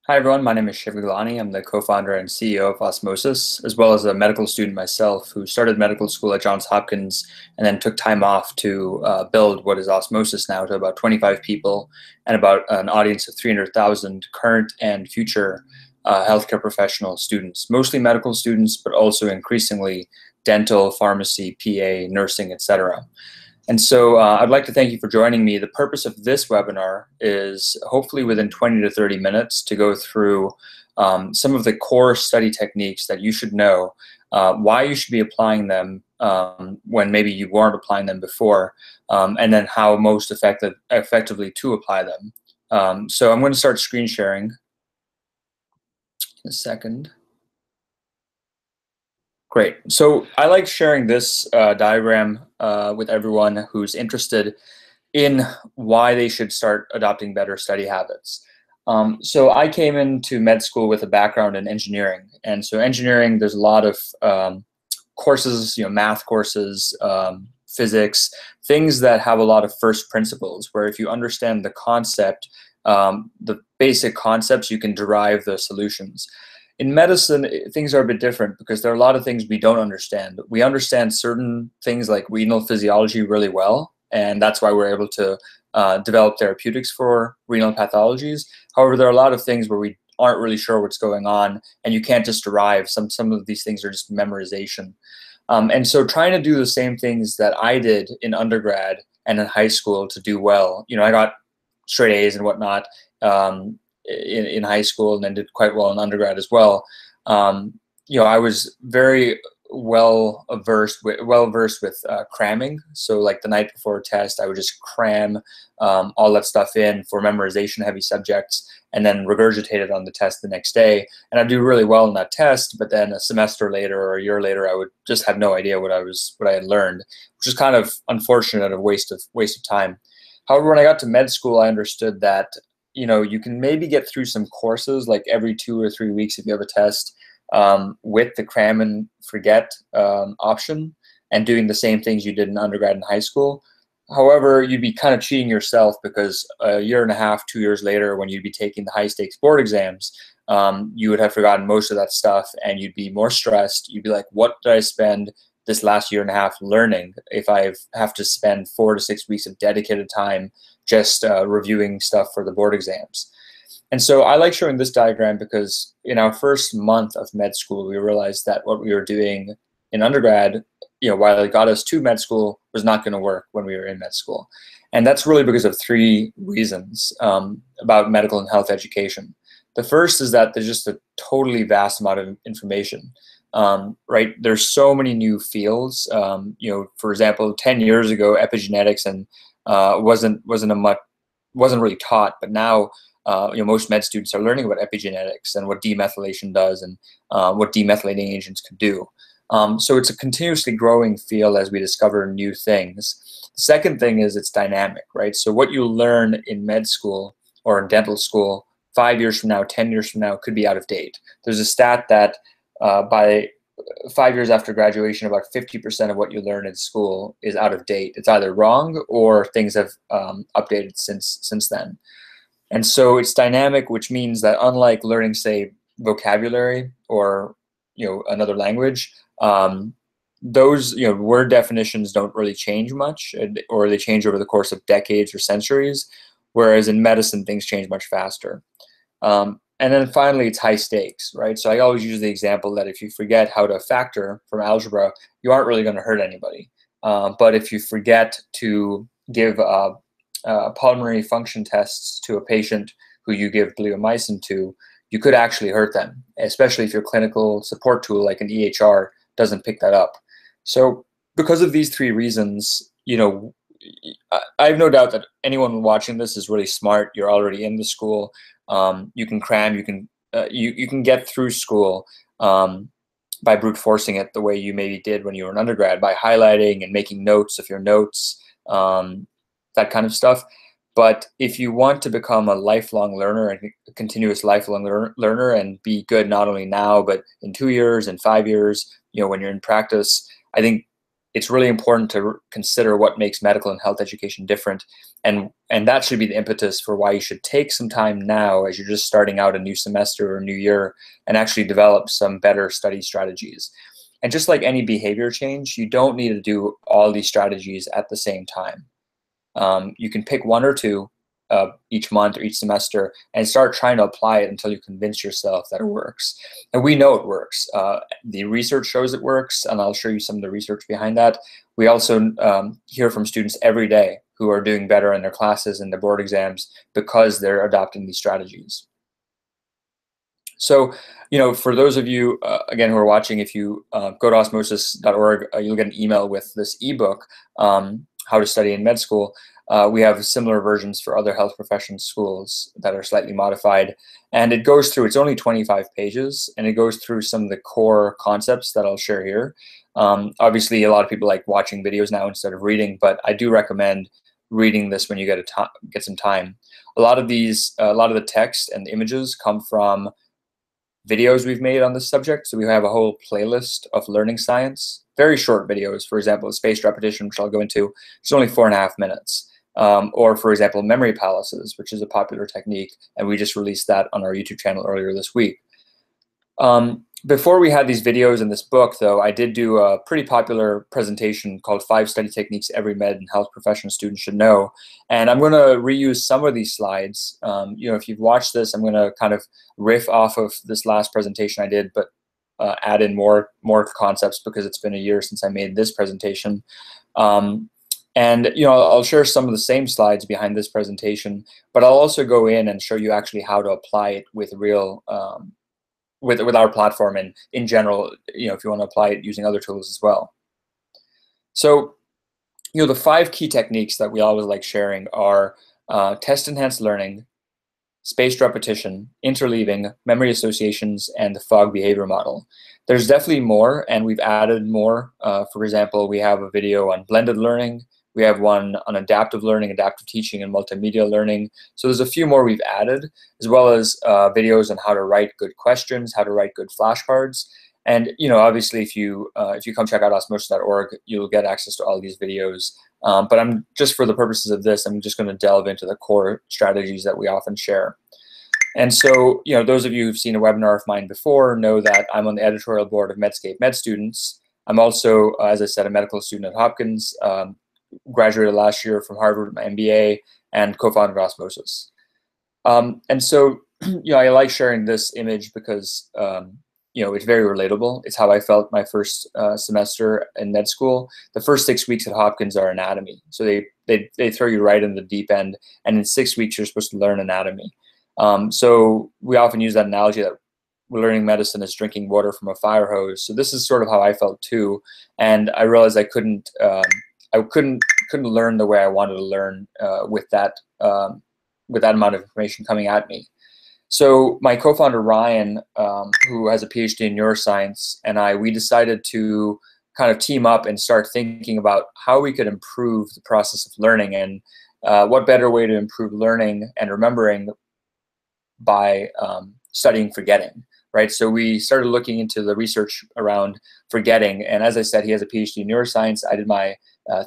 Hi everyone, my name is Shiv Gaglani. I'm the co-founder and CEO of Osmosis, as well as a medical student myself who started medical school at Johns Hopkins and then took time off to build what is Osmosis now to about 25 people and about an audience of 300,000 current and future healthcare professional students, mostly medical students, but also increasingly dental, pharmacy, PA, nursing, etc. And so I'd like to thank you for joining me. The purpose of this webinar is hopefully within 20 to 30 minutes to go through some of the core study techniques that you should know, why you should be applying them when maybe you weren't applying them before, and then how most effectively to apply them. So I'm going to start screen sharing in a second. Great. So I like sharing this diagram with everyone who's interested in why they should start adopting better study habits. So I came into med school with a background in engineering, and so engineering, there's a lot of courses, math courses, physics, things that have a lot of first principles, where if you understand the concept, the basic concepts, you can derive the solutions. In medicine, things are a bit different because there are a lot of things we don't understand. We understand certain things like renal physiology really well, and that's why we're able to develop therapeutics for renal pathologies. However, there are a lot of things where we aren't really sure what's going on, and you can't just derive. Some of these things are just memorization. And so trying to do the same things that I did in undergrad and in high school to do well. I got straight A's and whatnot in high school, and then did quite well in undergrad as well. I was very well versed with cramming. So like the night before a test, I would just cram all that stuff in for memorization heavy subjects, and then regurgitate it on the test the next day. And I'd do really well in that test, but then a semester later or a year later, I would just have no idea what I had learned, which is kind of unfortunate and a waste of time. However, when I got to med school, I understood that you can maybe get through some courses like every 2 or 3 weeks if you have a test, with the cram and forget option, and doing the same things you did in undergrad and high school. However, you'd be kind of cheating yourself, because a year and a half, 2 years later, when you'd be taking the high stakes board exams, you would have forgotten most of that stuff, and you'd be more stressed. You'd be like, what did I spend this last year and a half learning if I have to spend 4 to 6 weeks of dedicated time just reviewing stuff for the board exams? And so I like showing this diagram because in our first month of med school, we realized that what we were doing in undergrad, while it got us to med school, was not going to work when we were in med school. And that's really because of three reasons about medical and health education. The first is that there's just a totally vast amount of information. Right? There's so many new fields. For example, 10 years ago, epigenetics and wasn't really taught, but now most med students are learning about epigenetics and what demethylation does, and what demethylating agents can do. So it's a continuously growing field as we discover new things. The second thing is it's dynamic, right? So what you learn in med school or in dental school 5 years from now, 10 years from now, could be out of date. There's a stat that by 5 years after graduation, about 50% of what you learn in school is out of date. It's either wrong or things have updated since then. And so it's dynamic, which means that unlike learning, say, vocabulary or another language, those word definitions don't really change much, or they change over the course of decades or centuries, whereas in medicine things change much faster. And then finally, it's high stakes, right? So I always use the example that if you forget how to factor from algebra, you aren't really going to hurt anybody. But if you forget to give pulmonary function tests to a patient who you give bleomycin to, you could actually hurt them, especially if your clinical support tool like an EHR doesn't pick that up. So because of these three reasons, I have no doubt that anyone watching this is really smart. You're already in the school. You can cram. You can get through school by brute forcing it the way you maybe did when you were an undergrad, by highlighting and making notes of your notes, that kind of stuff. But if you want to become a lifelong learner and a continuous lifelong learner and be good not only now but in 2 years and 5 years, when you're in practice, I think it's really important to consider what makes medical and health education different. And that should be the impetus for why you should take some time now as you're just starting out a new semester or a new year and actually develop some better study strategies. And just like any behavior change, you don't need to do all these strategies at the same time. You can pick one or two each month or each semester and start trying to apply it until you convince yourself that it works. And we know it works. The research shows it works, and I'll show you some of the research behind that. We also hear from students every day who are doing better in their classes and their board exams because they're adopting these strategies. So, for those of you, again, who are watching, if you go to osmosis.org, you'll get an email with this ebook, How to Study in Med School. We have similar versions for other health profession schools that are slightly modified. And it goes through, it's only 25 pages, and it goes through some of the core concepts that I'll share here. Obviously, a lot of people like watching videos now instead of reading, but I do recommend reading this when you get some time. A lot of the text and the images come from videos we've made on this subject. So we have a whole playlist of learning science, very short videos. For example, spaced repetition, which I'll go into, it's only 4.5 minutes. Or for example, memory palaces, which is a popular technique, and we just released that on our YouTube channel earlier this week. Before we had these videos in this book, though, I did do a pretty popular presentation called 5 Study Techniques Every Med and Health Profession Student Should Know. And I'm going to reuse some of these slides. If you've watched this, I'm going to kind of riff off of this last presentation I did, but add in more concepts because it's been a year since I made this presentation. I'll share some of the same slides behind this presentation, but I'll also go in and show you actually how to apply it with real with our platform and in general, if you want to apply it using other tools as well. So, the 5 key techniques that we always like sharing are test-enhanced learning, spaced repetition, interleaving, memory associations, and the FOG behavior model. There's definitely more, and we've added more. For example, we have a video on blended learning. We have one on adaptive learning, adaptive teaching, and multimedia learning. So there's a few more we've added, as well as videos on how to write good questions, how to write good flashcards. And obviously, if you come check out osmosis.org, you'll get access to all these videos. But I'm just for the purposes of this, I'm just going to delve into the core strategies that we often share. And so, those of you who've seen a webinar of mine before know that I'm on the editorial board of Medscape Med Students. I'm also, as I said, a medical student at Hopkins. Graduated last year from Harvard with my MBA, and co-founder of Osmosis. And so, I like sharing this image because, it's very relatable. It's how I felt my first semester in med school. The first 6 weeks at Hopkins are anatomy. So they throw you right in the deep end, and in 6 weeks, you're supposed to learn anatomy. So we often use that analogy that learning medicine is drinking water from a fire hose. So this is sort of how I felt too. And I realized I couldn't learn the way I wanted to learn with that amount of information coming at me. So my co-founder Ryan, who has a PhD in neuroscience, and we decided to kind of team up and start thinking about how we could improve the process of learning, and what better way to improve learning and remembering by studying forgetting. Right, so we started looking into the research around forgetting, and as I said, he has a PhD in neuroscience. I did my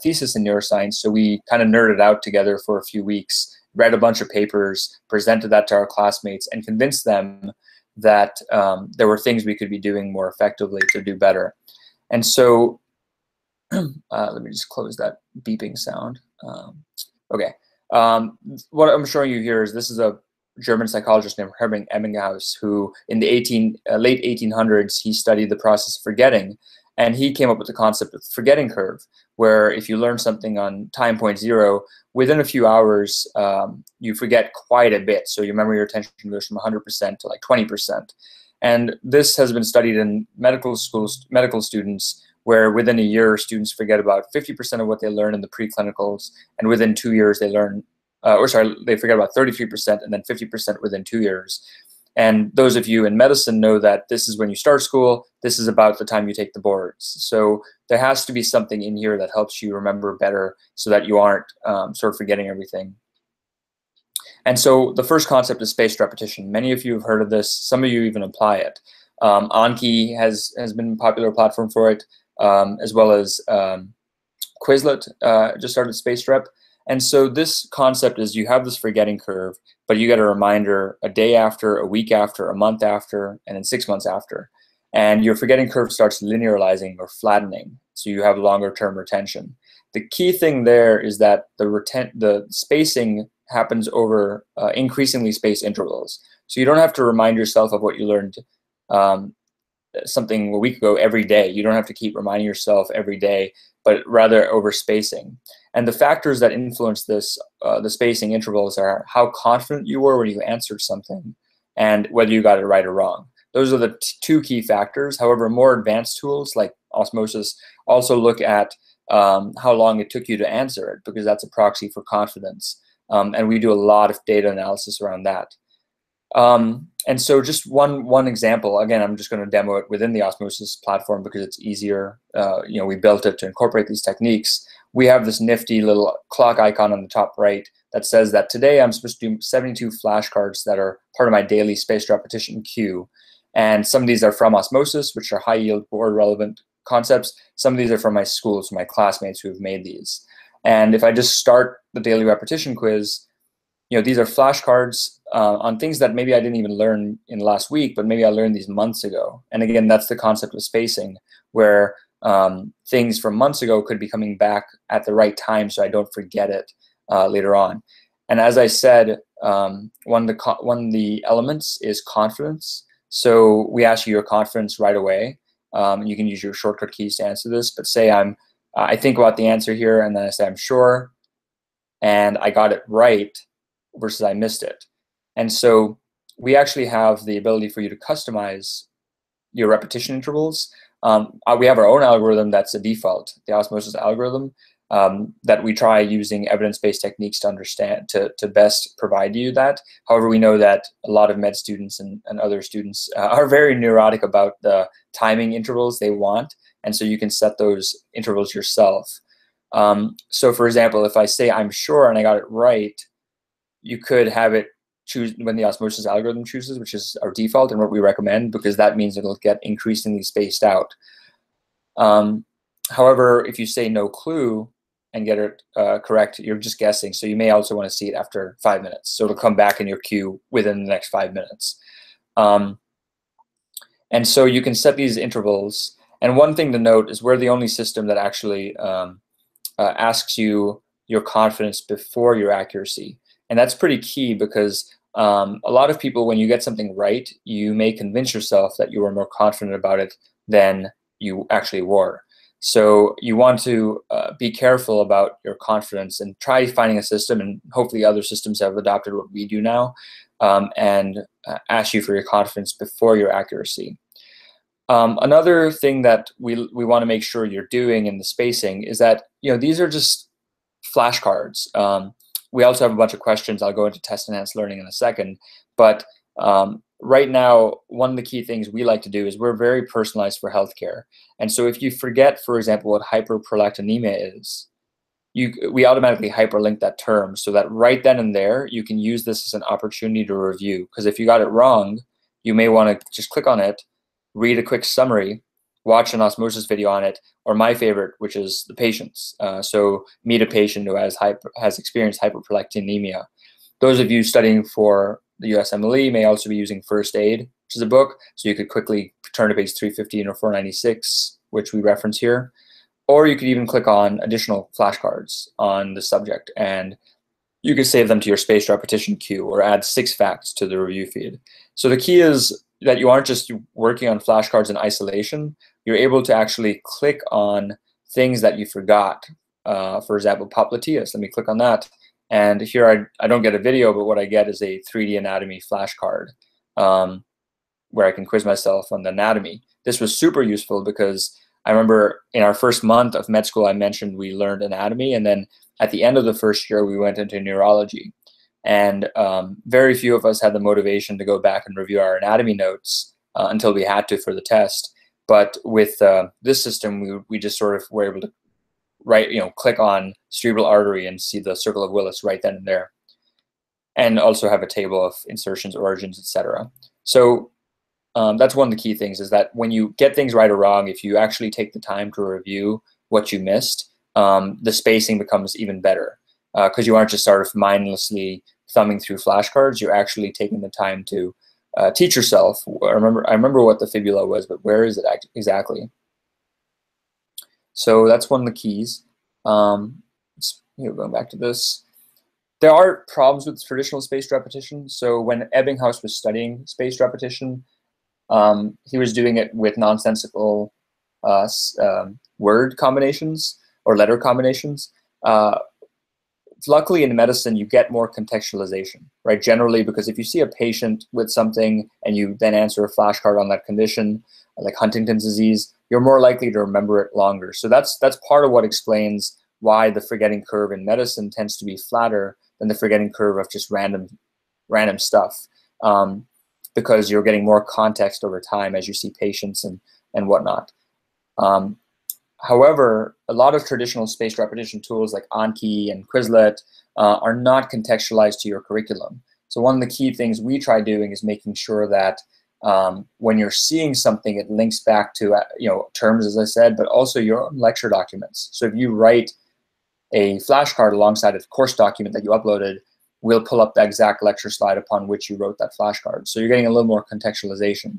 thesis in neuroscience, so we kind of nerded out together for a few weeks, read a bunch of papers, presented that to our classmates, and convinced them that there were things we could be doing more effectively to do better. And so, let me just close that beeping sound. Okay, what I'm showing you here is this is a German psychologist named Hermann Ebbinghaus, who in the late 1800s, he studied the process of forgetting, and he came up with the concept of the forgetting curve, where if you learn something on time point 0, within a few hours, you forget quite a bit. So your memory retention goes from 100% to like 20%. And this has been studied in medical students, where within a year, students forget about 50% of what they learn in the preclinicals, and within 2 years, they forget about 33% and then 50% within 2 years. And those of you in medicine know that this is when you start school, this is about the time you take the boards. So there has to be something in here that helps you remember better so that you aren't sort of forgetting everything. And so the first concept is spaced repetition. Many of you have heard of this. Some of you even apply it. Anki has been a popular platform for it, as well as Quizlet just started Space Rep. And so this concept is you have this forgetting curve, but you get a reminder a day after, a week after, a month after, and then 6 months after. And your forgetting curve starts linearizing or flattening, so you have longer term retention. The key thing there is that the spacing happens over increasingly spaced intervals. So you don't have to remind yourself of what you learned something a week ago every day. You don't have to keep reminding yourself every day, but rather over spacing. And the factors that influence this, the spacing intervals, are how confident you were when you answered something and whether you got it right or wrong. Those are the two key factors. However, more advanced tools like osmosis also look at how long it took you to answer it, because that's a proxy for confidence. And we do a lot of data analysis around that. And so just one example, again, I'm just going to demo it within the osmosis platform because it's easier. We built it to incorporate these techniques. We have this nifty little clock icon on the top right that says that today I'm supposed to do 72 flashcards that are part of my daily spaced repetition queue. And some of these are from osmosis, which are high yield board relevant concepts. Some of these are from my school, so my classmates who have made these. And if I just start the daily repetition quiz, these are flashcards on things that maybe I didn't even learn in the last week, but maybe I learned these months ago. And again, that's the concept of spacing, where things from months ago could be coming back at the right time so I don't forget it later on. And as I said, one of the elements is confidence. So we ask you your confidence right away. You can use your shortcut keys to answer this, but say I think about the answer here, and then I say I'm sure, and I got it right versus I missed it. And so we actually have the ability for you to customize your repetition intervals. We have our own algorithm that's a default, the osmosis algorithm, that we try using evidence-based techniques to understand, to best provide you that. However, we know that a lot of med students and other students are very neurotic about the timing intervals they want, and so you can set those intervals yourself. So for example, if I say I'm sure and I got it right, you could have it choose when the osmosis algorithm chooses, which is our default and what we recommend, because that means it'll get increasingly spaced out. However, if you say no clue and get it correct, you're just guessing. So you may also want to see it after 5 minutes. So it'll come back in your queue within the next 5 minutes. And so you can set these intervals. And one thing to note is we're the only system that actually asks you your confidence before your accuracy. And that's pretty key because a lot of people, when you get something right, you may convince yourself that you were more confident about it than you actually were. So you want to be careful about your confidence and try finding a system, and hopefully other systems have adopted what we do now, and ask you for your confidence before your accuracy. Another thing that we want to make sure you're doing in the spacing is that these are just flashcards. We also have a bunch of questions. I'll go into test enhanced learning in a second, but right now, one of the key things we like to do is we're very personalized for healthcare. And so if you forget, for example, what hyperprolactinemia is, we automatically hyperlink that term so that right then and there, you can use this as an opportunity to review. Because if you got it wrong, you may want to just click on it, read a quick summary, watch an osmosis video on it, or my favorite, which is the patient's. So meet a patient who has experienced hyperprolactinemia. Those of you studying for the USMLE may also be using First Aid, which is a book. So you could quickly turn to page 315 or 496, which we reference here. Or you could even click on additional flashcards on the subject, and you could save them to your spaced repetition queue or add 6 facts to the review feed. So the key is that you aren't just working on flashcards in isolation. You're able to actually click on things that you forgot. For example, popliteus. Let me click on that. And here I don't get a video, but what I get is a 3D anatomy flashcard where I can quiz myself on the anatomy. This was super useful because I remember in our first month of med school, I mentioned we learned anatomy. And then at the end of the first year, we went into neurology. And very few of us had the motivation to go back and review our anatomy notes until we had to for the test. But with this system, we just sort of were able to click on cerebral artery and see the circle of Willis right then and there, and also have a table of insertions, origins, etc. So that's one of the key things, is that when you get things right or wrong, if you actually take the time to review what you missed, the spacing becomes even better because you aren't just sort of mindlessly thumbing through flashcards. You're actually taking the time to teach yourself. I remember what the fibula was, but where is it exactly? So that's one of the keys. Going back to this. There are problems with traditional spaced repetition. So when Ebbinghaus was studying spaced repetition, he was doing it with nonsensical word combinations or letter combinations. Luckily in medicine, you get more contextualization, right? Generally, because if you see a patient with something and you then answer a flashcard on that condition, like Huntington's disease, you're more likely to remember it longer. So that's part of what explains why the forgetting curve in medicine tends to be flatter than the forgetting curve of just random stuff, because you're getting more context over time as you see patients and whatnot. However, a lot of traditional spaced repetition tools like Anki and Quizlet are not contextualized to your curriculum. So one of the key things we try doing is making sure that when you're seeing something, it links back to terms, as I said, but also your own lecture documents. So if you write a flashcard alongside a course document that you uploaded, we'll pull up the exact lecture slide upon which you wrote that flashcard. So you're getting a little more contextualization.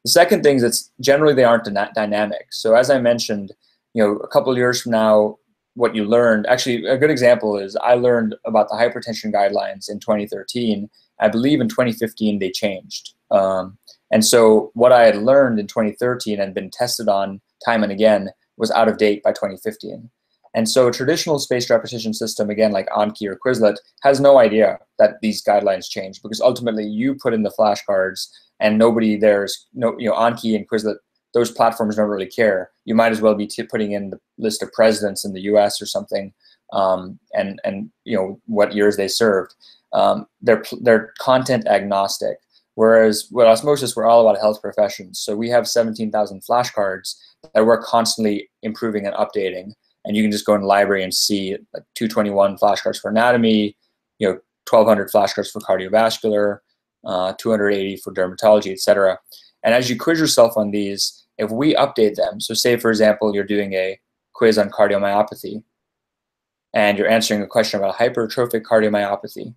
The second thing is that generally they aren't dynamic. So as I mentioned, a couple of years from now, what you learned, actually a good example is I learned about the hypertension guidelines in 2013. I believe in 2015 they changed. And so what I had learned in 2013 and been tested on time and again was out of date by 2015. And so a traditional spaced repetition system, again, like Anki or Quizlet, has no idea that these guidelines change because ultimately you put in the flashcards and nobody there's Anki and Quizlet, those platforms don't really care. You might as well be putting in the list of presidents in the US or something, and what years they served. They're content agnostic. Whereas with osmosis, we're all about health professions. So we have 17,000 flashcards that we're constantly improving and updating. And you can just go in the library and see like 221 flashcards for anatomy, 1,200 flashcards for cardiovascular, 280 for dermatology, etc. And as you quiz yourself on these, if we update them, so say for example you're doing a quiz on cardiomyopathy, and you're answering a question about hypertrophic cardiomyopathy,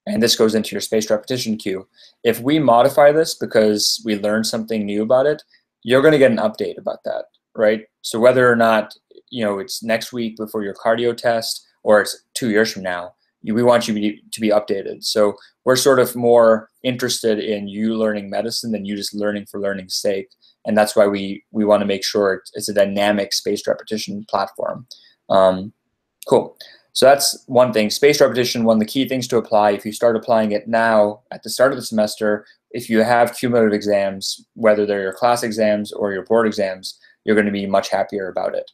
and this goes into your spaced repetition queue. If we modify this because we learned something new about it, you're going to get an update about that, right? So whether or not it's next week before your cardio test or it's 2 years from now, we want you to be updated. So we're sort of more interested in you learning medicine than you just learning for learning's sake. And that's why we want to make sure it's a dynamic spaced repetition platform. Cool. So that's one thing. Spaced repetition, one of the key things to apply, if you start applying it now at the start of the semester, if you have cumulative exams, whether they're your class exams or your board exams, you're going to be much happier about it.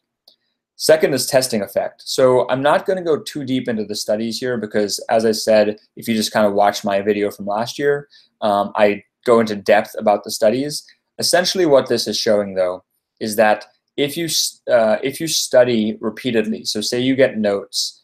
Second is testing effect. So I'm not going to go too deep into the studies here because, as I said, if you just kind of watch my video from last year, I go into depth about the studies. Essentially what this is showing, though, is that if you study repeatedly, so say you get notes,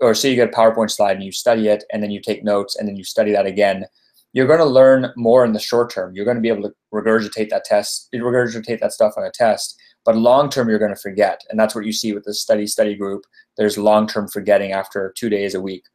or say you get a PowerPoint slide and you study it, and then you take notes, and then you study that again, you're going to learn more in the short term. You're going to be able to regurgitate that stuff on a test. But long-term, you're going to forget. And that's what you see with the study group. There's long-term forgetting after 2 days a week.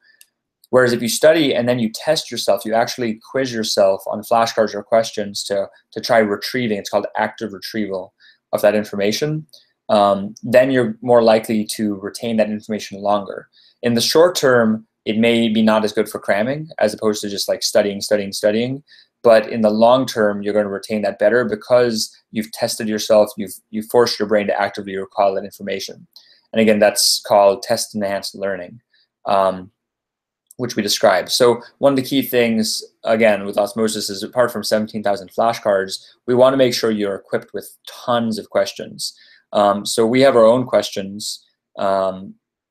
Whereas if you study and then you test yourself, you actually quiz yourself on flashcards or questions to try retrieving, it's called active retrieval of that information, then you're more likely to retain that information longer. In the short term, it may be not as good for cramming as opposed to just like studying. But in the long term, you're going to retain that better because you've tested yourself, you've forced your brain to actively recall that information. And again, that's called test-enhanced learning, which we described. So one of the key things, again, with osmosis is apart from 17,000 flashcards, we want to make sure you're equipped with tons of questions. So we have our own questions.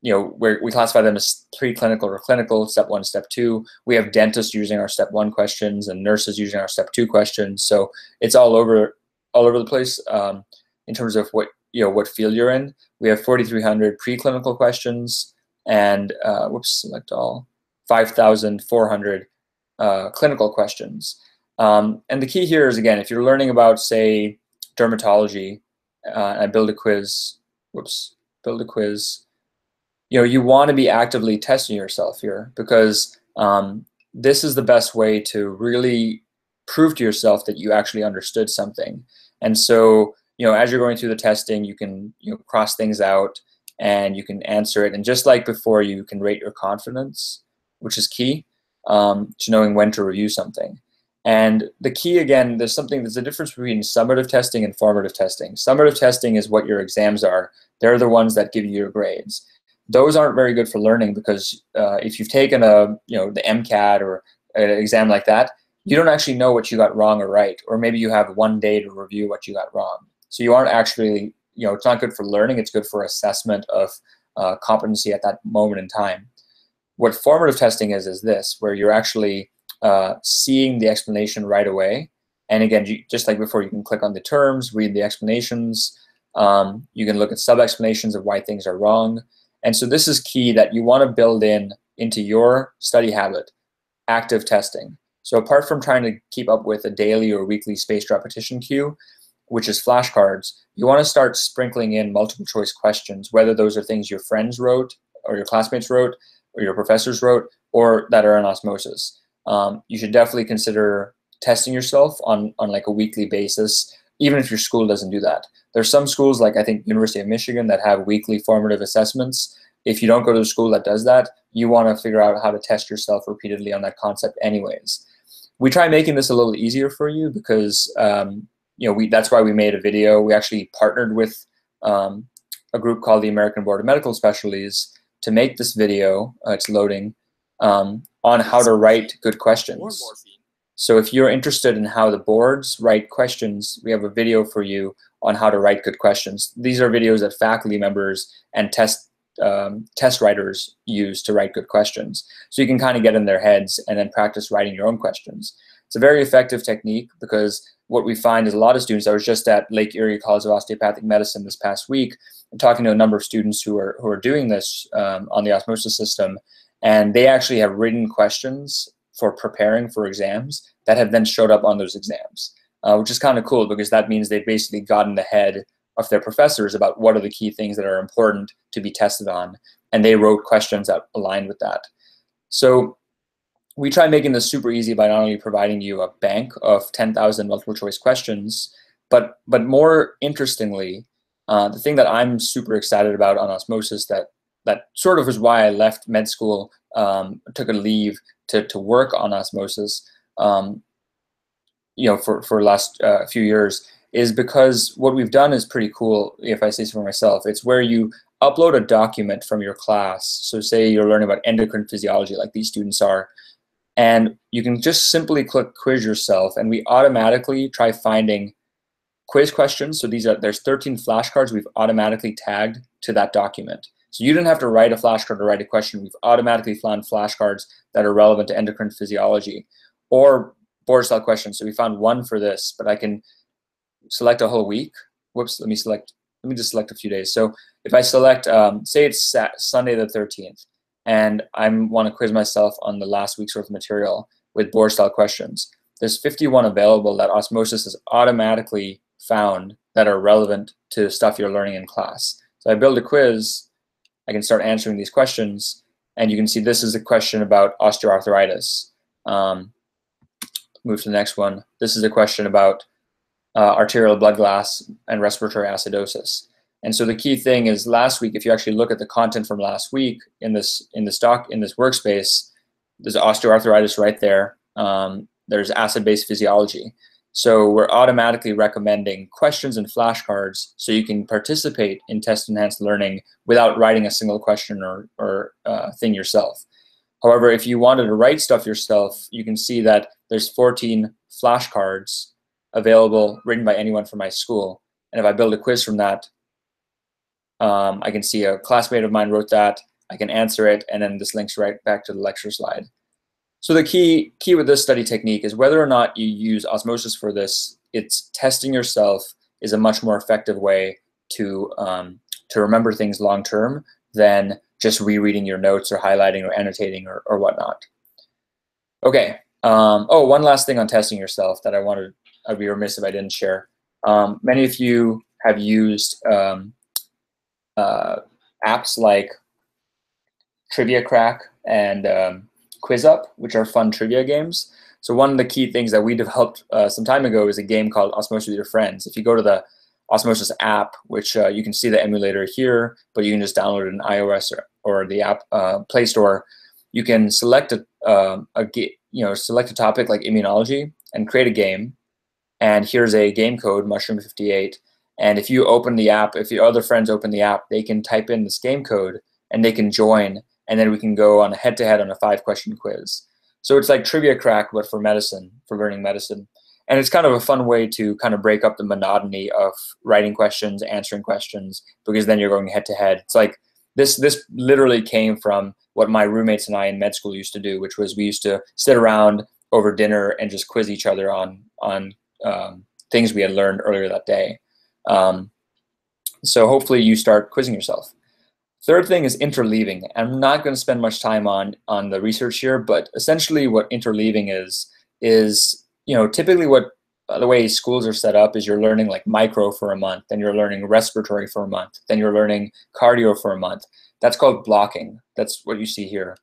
We classify them as preclinical or clinical, step 1, step 2. We have dentists using our step 1 questions and nurses using our step 2 questions. So it's all over the place in terms of what field you're in. We have 4,300 preclinical questions and select all, 5,400 clinical questions. And the key here is, again, if you're learning about, say, dermatology, I build a quiz. build a quiz. You want to be actively testing yourself here, because this is the best way to really prove to yourself that you actually understood something. And so, as you're going through the testing, you can cross things out and you can answer it. And just like before, you can rate your confidence, which is key to knowing when to review something. And the key, again, there's a difference between summative testing and formative testing. Summative testing is what your exams are. They're the ones that give you your grades. Those aren't very good for learning, because if you've taken the MCAT or an exam like that, you don't actually know what you got wrong or right, or maybe you have one day to review what you got wrong. So you aren't actually, it's not good for learning. It's good for assessment of competency at that moment in time. What formative testing is this, where you're actually seeing the explanation right away. And again, just like before, you can click on the terms, read the explanations. You can look at sub-explanations of why things are wrong. And so this is key, that you want to build into your study habit active testing. So apart from trying to keep up with a daily or weekly spaced repetition queue, which is flashcards, you want to start sprinkling in multiple choice questions, whether those are things your friends wrote or your classmates wrote or your professors wrote or that are in osmosis. You should definitely consider testing yourself on like a weekly basis, even if your school doesn't do that. There's some schools, like I think University of Michigan, that have weekly formative assessments. If you don't go to a school that does that, you want to figure out how to test yourself repeatedly on that concept anyways. We try making this a little easier for you because that's why we made a video. We actually partnered with a group called the American Board of Medical Specialties to make this video. It's loading on how to write good questions. So if you're interested in how the boards write questions, we have a video for you on how to write good questions. These are videos that faculty members and test writers use to write good questions. So you can kind of get in their heads and then practice writing your own questions. It's a very effective technique, because what we find is a lot of students. I was just at Lake Erie College of Osteopathic Medicine this past week and talking to a number of students who are doing this on the osmosis system, and they actually have written questions for preparing for exams that have then showed up on those exams, which is kind of cool, because that means they've basically gotten the head of their professors about what are the key things that are important to be tested on, and they wrote questions that aligned with that. So we try making this super easy by not only providing you a bank of 10,000 multiple choice questions, but more interestingly, the thing that I'm super excited about on osmosis, that sort of is why I left med school, took a leave to work on osmosis, for the last few years, is because what we've done is pretty cool, if I say so for myself. It's where you upload a document from your class. So say you're learning about endocrine physiology, like these students are, and you can just simply click quiz yourself, and we automatically try finding quiz questions. So there's 13 flashcards we've automatically tagged to that document. So you didn't have to write a flashcard to write a question. We've automatically found flashcards that are relevant to endocrine physiology or board style questions. So we found one for this, but I can select a whole week. Whoops, let me just select a few days. So if I select, say it's Sunday the 13th, and I want to quiz myself on the last week's worth of material with board style questions, there's 51 available that osmosis has automatically found that are relevant to stuff you're learning in class. So I build a quiz, I can start answering these questions, and you can see this is a question about osteoarthritis. Move to the next one. This is a question about arterial blood glass and respiratory acidosis. And so the key thing is, last week, if you actually look at the content from last week in this workspace, there's osteoarthritis right there. There's acid-base physiology. So we're automatically recommending questions and flashcards so you can participate in test-enhanced learning without writing a single question or thing yourself. However, if you wanted to write stuff yourself, you can see that there's 14 flashcards available written by anyone from my school. And if I build a quiz from that, I can see a classmate of mine wrote that, I can answer it, and then this links right back to the lecture slide. So the key with this study technique is, whether or not you use osmosis for this, it's testing yourself is a much more effective way to remember things long term than just rereading your notes or highlighting or annotating or whatnot. Okay. One last thing on testing yourself that I'd be remiss if I didn't share. Many of you have used apps like Trivia Crack and Quiz Up, which are fun trivia games. So one of the key things that we developed some time ago is a game called Osmosis with Your Friends. If you go to the Osmosis app, which you can see the emulator here, but you can just download it in iOS or the app Play Store. You can select select a topic like immunology and create a game. And here's a game code, Mushroom58. And if you open the app, if your other friends open the app, they can type in this game code and they can join, and then we can go on a head-to-head on a 5-question quiz. So it's like Trivia Crack, but for medicine, for learning medicine. And it's kind of a fun way to kind of break up the monotony of writing questions, answering questions, because then you're going head-to-head. It's like this literally came from what my roommates and I in med school used to do, which was we used to sit around over dinner and just quiz each other on things we had learned earlier that day. So hopefully you start quizzing yourself. Third thing is interleaving. I'm not going to spend much time on the research here, but essentially what interleaving is typically what the way schools are set up is you're learning like micro for a month, then you're learning respiratory for a month, then you're learning cardio for a month. That's called blocking. That's what you see here.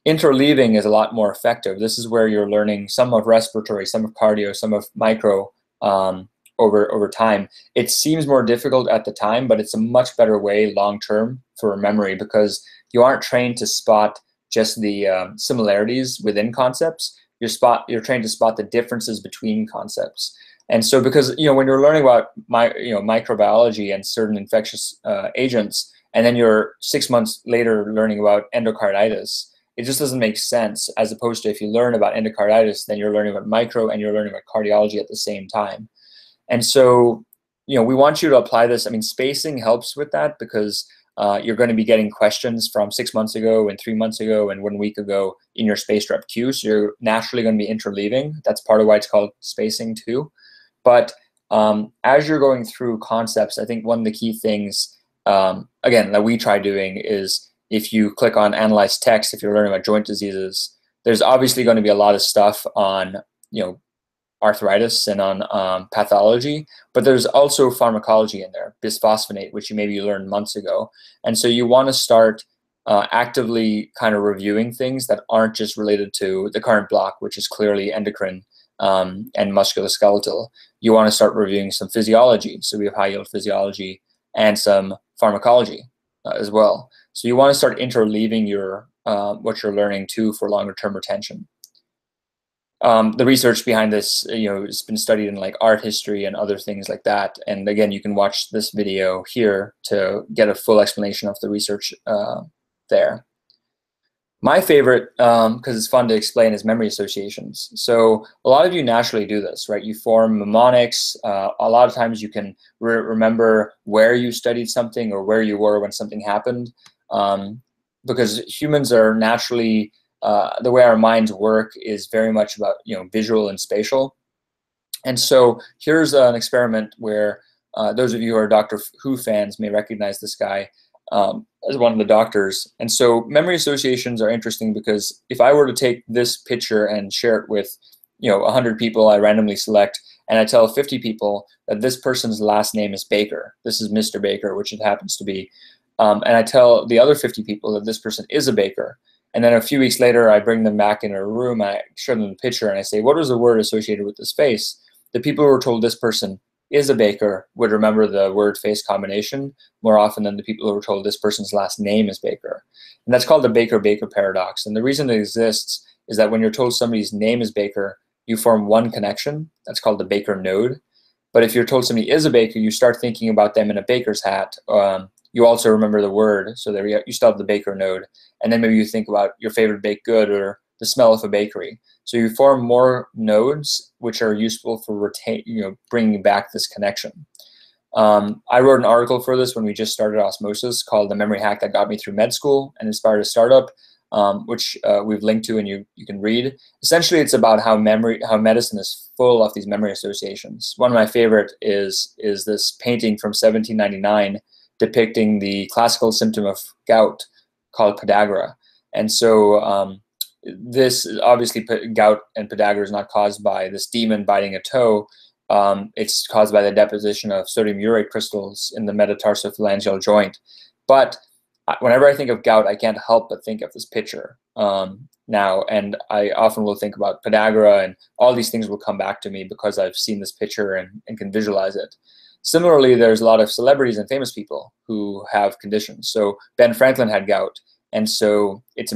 Interleaving is a lot more effective. This is where you're learning some of respiratory, some of cardio, some of micro over time. It seems more difficult at the time, but it's a much better way long term for memory because you aren't trained to spot just the similarities within concepts. You're trained to spot the differences between concepts. And so because when you're learning about microbiology and certain infectious agents, and then you're 6 months later learning about endocarditis, it just doesn't make sense, as opposed to if you learn about endocarditis, then you're learning about micro and you're learning about cardiology at the same time. And so, we want you to apply this. I mean, spacing helps with that because you're going to be getting questions from 6 months ago and 3 months ago and 1 week ago in your spaced rep queue. So you're naturally going to be interleaving. That's part of why it's called spacing too. But as you're going through concepts, I think one of the key things, again, that we try doing is if you click on analyze text, if you're learning about joint diseases, there's obviously going to be a lot of stuff on, arthritis and on pathology, but there's also pharmacology in there, bisphosphonate, which you learned months ago. And so you want to start actively kind of reviewing things that aren't just related to the current block, which is clearly endocrine and musculoskeletal. You want to start reviewing some physiology. So we have high yield physiology and some pharmacology as well. So you want to start interleaving your what you're learning too for longer term retention. The research behind this, has been studied in like art history and other things like that. And again, you can watch this video here to get a full explanation of the research there. My favorite, because it's fun to explain, is memory associations. So a lot of you naturally do this, right? You form mnemonics. A lot of times you can remember where you studied something or where you were when something happened, because humans are naturally, the way our minds work is very much about visual and spatial. And so here's an experiment where those of you who are Doctor Who fans may recognize this guy as one of the doctors. And so memory associations are interesting because if I were to take this picture and share it with 100 people I randomly select, and I tell 50 people that this person's last name is Baker, this is Mr. Baker, which it happens to be, and I tell the other 50 people that this person is a baker, and then a few weeks later I bring them back in a room, I show them the picture and I say, what was the word associated with this face? The people who were told this person is a baker would remember the word-face combination more often than the people who were told this person's last name is Baker. And that's called the Baker-Baker paradox. And the reason it exists is that when you're told somebody's name is Baker, you form one connection. That's called the Baker node. But if you're told somebody is a baker, you start thinking about them in a baker's hat. You also remember the word, so there you still have the Baker node. And then maybe you think about your favorite baked good or the smell of a bakery. So you form more nodes, which are useful for bringing back this connection. I wrote an article for this when we just started Osmosis called "The Memory Hack That Got Me Through Med School and Inspired a Startup," which we've linked to and you can read. Essentially, it's about how medicine is full of these memory associations. One of my favorite is this painting from 1799 depicting the classical symptom of gout called podagra. And so this obviously gout and podagra is not caused by this demon biting a toe, It's caused by the deposition of sodium urate crystals in the metatarsophalangeal joint. But whenever I think of gout, I can't help but think of this picture now, and I often will think about Podagra, and all these things will come back to me because I've seen this picture and can visualize it. Similarly, there's a lot of celebrities and famous people who have conditions. So Ben Franklin had gout, and so it's,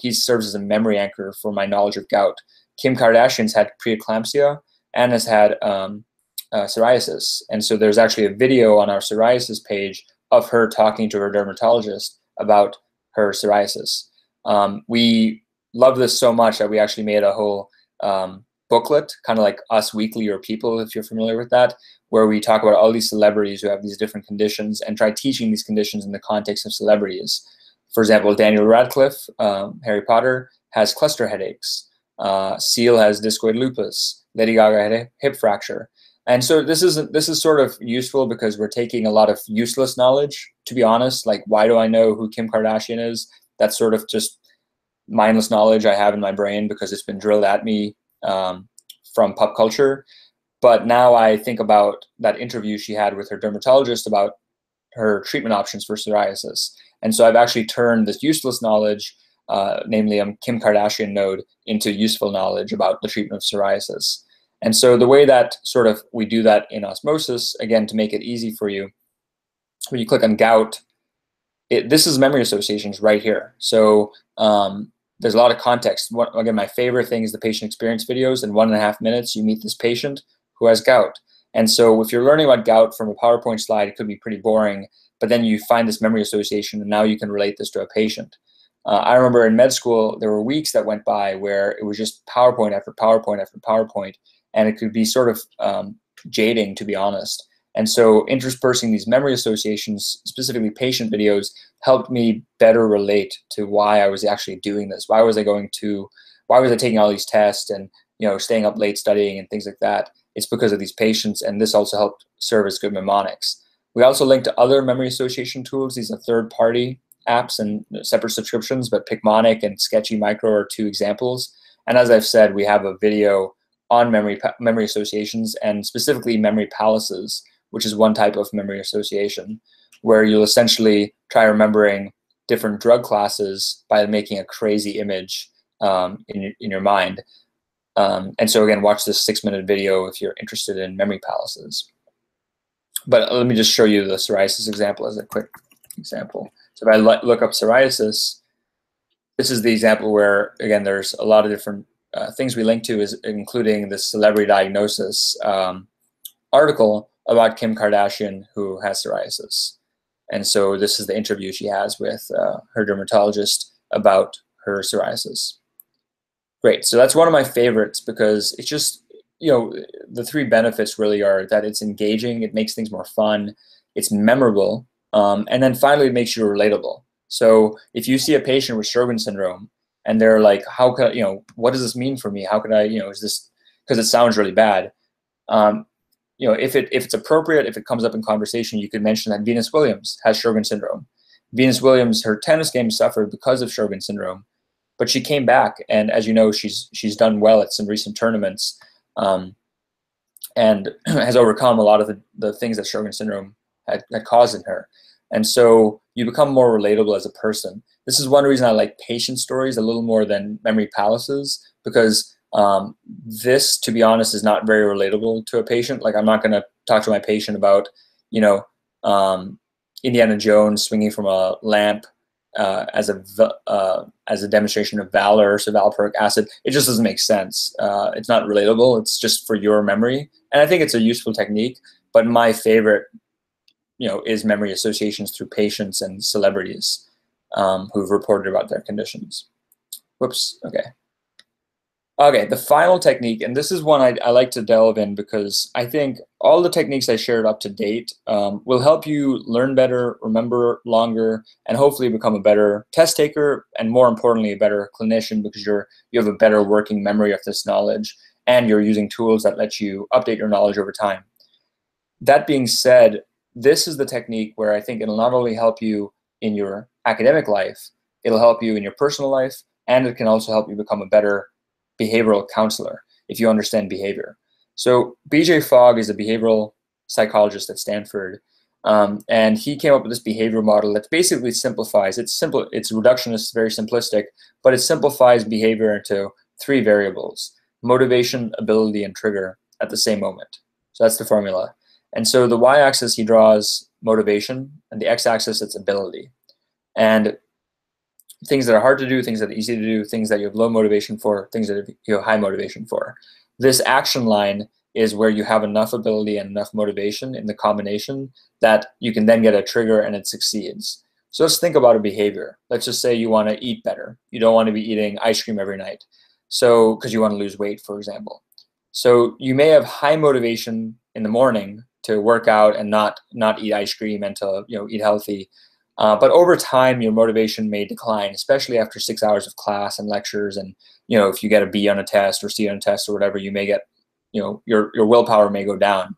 he serves as a memory anchor for my knowledge of gout. Kim Kardashian's had preeclampsia and has had psoriasis, and so there's actually a video on our psoriasis page of her talking to her dermatologist about her psoriasis. We love this so much that we actually made a whole booklet, kind of like Us Weekly or People, if you're familiar with that, where we talk about all these celebrities who have these different conditions and try teaching these conditions in the context of celebrities. For example, Daniel Radcliffe, Harry Potter, has cluster headaches. Seal has discoid lupus. Lady Gaga had a hip fracture. And so this is sort of useful because we're taking a lot of useless knowledge, to be honest. Like, why do I know who Kim Kardashian is? That's sort of just mindless knowledge I have in my brain because it's been drilled at me from pop culture. But now I think about that interview she had with her dermatologist about her treatment options for psoriasis. And so I've actually turned this useless knowledge, namely a Kim Kardashian node, into useful knowledge about the treatment of psoriasis. And so the way that sort of we do that in osmosis, again, to make it easy for you, when you click on gout, this is memory associations right here. So there's a lot of context. Again, my favorite thing is the patient experience videos. In 1.5 minutes, you meet this patient who has gout. And so if you're learning about gout from a PowerPoint slide, it could be pretty boring, but then you find this memory association, and now you can relate this to a patient. I remember in med school, there were weeks that went by where it was just PowerPoint after PowerPoint after PowerPoint, and it could be sort of jading, to be honest. And so interspersing these memory associations, specifically patient videos, helped me better relate to why I was actually doing this. Why was I taking all these tests and staying up late studying and things like that? It's because of these patients, and this also helped serve as good mnemonics. We also link to other memory association tools. These are third-party apps and separate subscriptions, but Picmonic and Sketchy Micro are 2 examples. And as I've said, we have a video on memory associations, and specifically memory palaces, which is one type of memory association, where you'll essentially try remembering different drug classes by making a crazy image in your mind. And so again, watch this 6-minute video if you're interested in memory palaces. But let me just show you the psoriasis example as a quick example. So if I look up psoriasis, this is the example where, again, there's a lot of different things we link to, including the celebrity diagnosis article about Kim Kardashian who has psoriasis. And so this is the interview she has with her dermatologist about her psoriasis. Great, so that's one of my favorites because it's just, the 3 benefits really are that it's engaging, it makes things more fun, it's memorable, and then finally it makes you relatable. So if you see a patient with Sjogren's syndrome and they're like, how could, what does this mean for me? How could I, is this, because it sounds really bad. If it's appropriate, if it comes up in conversation, you could mention that Venus Williams has Sjogren's syndrome. Venus Williams, her tennis game suffered because of Sjogren's syndrome, but she came back, and as you know, she's done well at some recent tournaments, and has overcome a lot of the things that Sjogren's syndrome had caused in her. And so you become more relatable as a person. This is one reason I like patient stories a little more than memory palaces, because this, to be honest, is not very relatable to a patient. Like, I'm not going to talk to my patient about, Indiana Jones swinging from a lamp as a demonstration of valor, so valproic acid. It just doesn't make sense. It's not relatable. It's just for your memory, and I think it's a useful technique. But my favorite, is memory associations through patients and celebrities who've reported about their conditions. Whoops. Okay. Okay, the final technique, and this is one I like to delve in because I think all the techniques I shared up to date will help you learn better, remember longer, and hopefully become a better test taker, and more importantly, a better clinician, because you have a better working memory of this knowledge, and you're using tools that let you update your knowledge over time. That being said, this is the technique where I think it'll not only help you in your academic life, it'll help you in your personal life, and it can also help you become a better behavioral counselor if you understand behavior. So BJ Fogg is a behavioral psychologist at Stanford, and he came up with this behavioral model that basically simplifies. It's simple. It's reductionist, very simplistic, but it simplifies behavior into three variables: motivation, ability, and trigger at the same moment. So that's the formula. And so the y-axis he draws motivation, and the x-axis it's ability. And things that are hard to do, things that are easy to do, things that you have low motivation for, things that you have high motivation for. This action line is where you have enough ability and enough motivation in the combination that you can then get a trigger and it succeeds. So let's think about a behavior. Let's just say you want to eat better. You don't want to be eating ice cream every night. So, because you want to lose weight, for example. So you may have high motivation in the morning to work out and not eat ice cream and to eat healthy. But over time, your motivation may decline, especially after 6 hours of class and lectures. And if you get a B on a test or C on a test or whatever, you may get, your willpower may go down,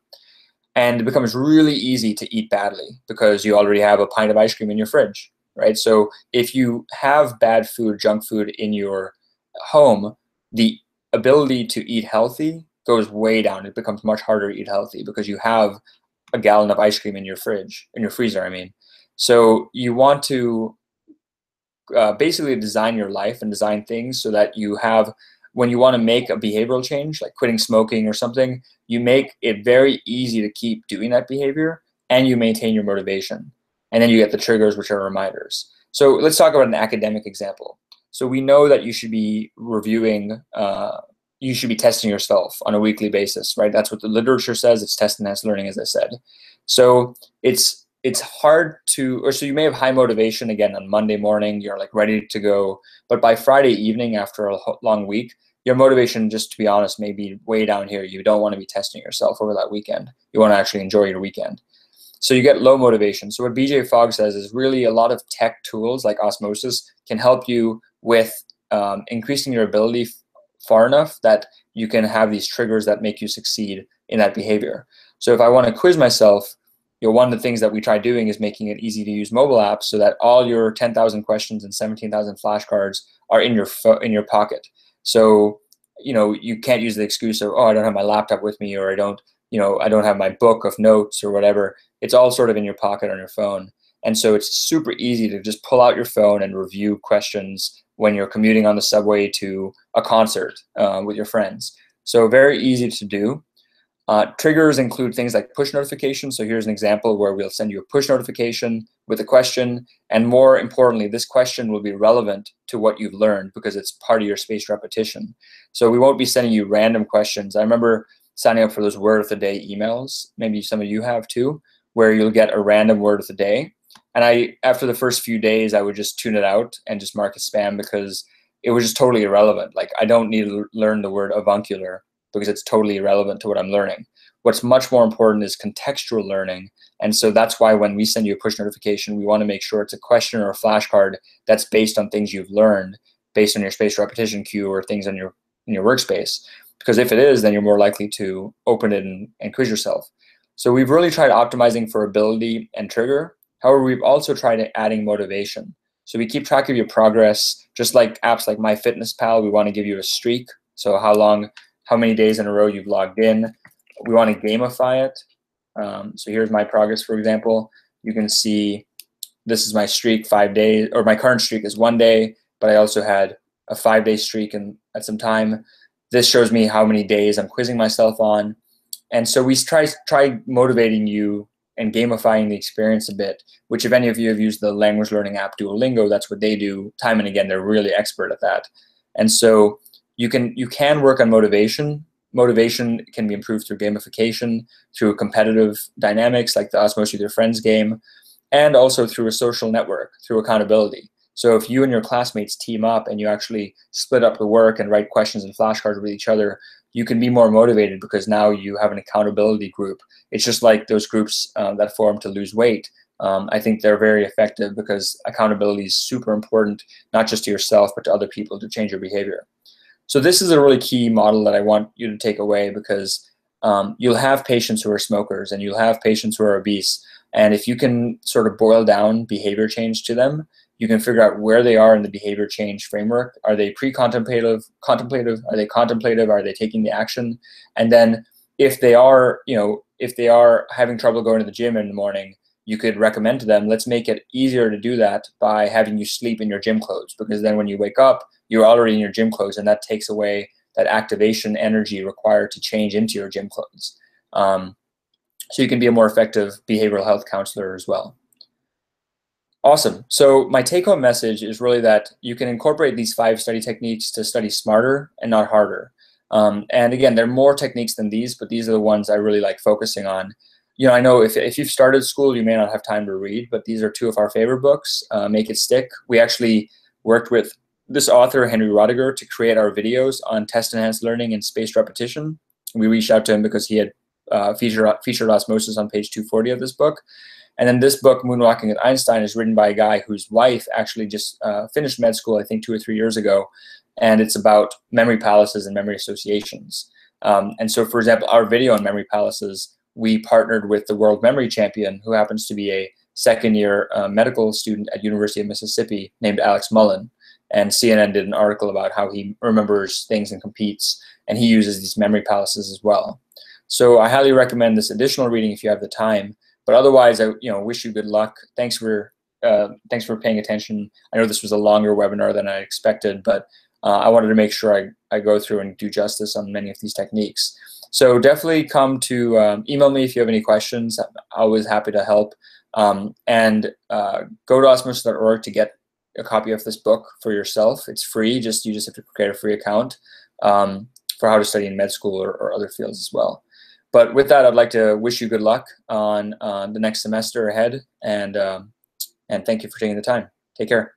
and it becomes really easy to eat badly because you already have a pint of ice cream in your fridge, right? So if you have bad food, junk food in your home, the ability to eat healthy goes way down. It becomes much harder to eat healthy because you have a gallon of ice cream in your freezer, I mean. So you want to basically design your life and design things so that you have, when you want to make a behavioral change, like quitting smoking or something, you make it very easy to keep doing that behavior and you maintain your motivation. And then you get the triggers, which are reminders. So let's talk about an academic example. So we know that you should be reviewing, you should be testing yourself on a weekly basis, right? That's what the literature says. It's test enhanced learning, as I said. So it's hard to, or so you may have high motivation again on Monday morning, you're like ready to go, but by Friday evening after a long week, your motivation, just to be honest, may be way down here. You don't want to be testing yourself over that weekend. You want to actually enjoy your weekend. So you get low motivation. So what BJ Fogg says is really a lot of tech tools like osmosis can help you with increasing your ability far enough that you can have these triggers that make you succeed in that behavior. So if I want to quiz myself, one of the things that we try doing is making it easy to use mobile apps so that all your 10,000 questions and 17,000 flashcards are in your pocket. So, you can't use the excuse of, oh, I don't have my laptop with me, or I don't have my book of notes or whatever. It's all sort of in your pocket on your phone. And so it's super easy to just pull out your phone and review questions when you're commuting on the subway to a concert with your friends. So very easy to do. Triggers include things like push notifications. So here's an example where we'll send you a push notification with a question. And more importantly, this question will be relevant to what you've learned because it's part of your spaced repetition. So we won't be sending you random questions. I remember signing up for those word of the day emails. Maybe some of you have too, where you'll get a random word of the day. And after the first few days, I would just tune it out and just mark it spam because it was just totally irrelevant. Like, I don't need to learn the word avuncular because it's totally irrelevant to what I'm learning. What's much more important is contextual learning. And so that's why when we send you a push notification, we want to make sure it's a question or a flashcard that's based on things you've learned, based on your spaced repetition cue or things in your workspace. Because if it is, then you're more likely to open it and quiz yourself. So we've really tried optimizing for ability and trigger. However, we've also tried adding motivation. So we keep track of your progress, just like apps like MyFitnessPal. We want to give you a streak. So how many days in a row you've logged in. We want to gamify it. So here's my progress, for example. You can see this is my streak, 5 days, or my current streak is 1 day, but I also had a 5-day streak at some time. This shows me how many days I'm quizzing myself on. And so we try motivating you and gamifying the experience a bit, which if any of you have used the language learning app Duolingo, that's what they do time and again. They're really expert at that. And so you can work on motivation. Motivation can be improved through gamification, through competitive dynamics like the Osmosis with Your Friends game, and also through a social network, through accountability. So if you and your classmates team up and you actually split up the work and write questions and flashcards with each other, you can be more motivated because now you have an accountability group. It's just like those groups that form to lose weight. I think they're very effective because accountability is super important, not just to yourself, but to other people to change your behavior. So this is a really key model that I want you to take away because you'll have patients who are smokers and you'll have patients who are obese. And if you can sort of boil down behavior change to them, you can figure out where they are in the behavior change framework. Are they pre-contemplative? Are they contemplative? Are they taking the action? And then if they are, if they are having trouble going to the gym in the morning, you could recommend to them, let's make it easier to do that by having you sleep in your gym clothes, because then when you wake up, you're already in your gym clothes, and that takes away that activation energy required to change into your gym clothes. So you can be a more effective behavioral health counselor as well. Awesome. So my take-home message is really that you can incorporate these 5 study techniques to study smarter and not harder. And again, there are more techniques than these, but these are the ones I really like focusing on. I know if you've started school, you may not have time to read, but these are 2 of our favorite books, Make It Stick. We actually worked with this author, Henry Rodiger, to create our videos on test-enhanced learning and spaced repetition. We reached out to him because he had featured osmosis on page 240 of this book. And then this book, Moonwalking with Einstein, is written by a guy whose wife actually just finished med school, I think 2 or 3 years ago. And it's about memory palaces and memory associations. And so, for example, our video on memory palaces, we partnered with the world memory champion, who happens to be a second-year medical student at University of Mississippi named Alex Mullen. And CNN did an article about how he remembers things and competes, and he uses these memory palaces as well. So I highly recommend this additional reading if you have the time. But otherwise, I wish you good luck. Thanks for paying attention. I know this was a longer webinar than I expected, but I wanted to make sure I go through and do justice on many of these techniques. So definitely come to email me if you have any questions. I'm always happy to help. And go to osmosis.org to get a copy of this book for yourself. It's free. You just have to create a free account for how to study in med school or other fields as well. But with that, I'd like to wish you good luck on the next semester ahead, and thank you for taking the time. Take care.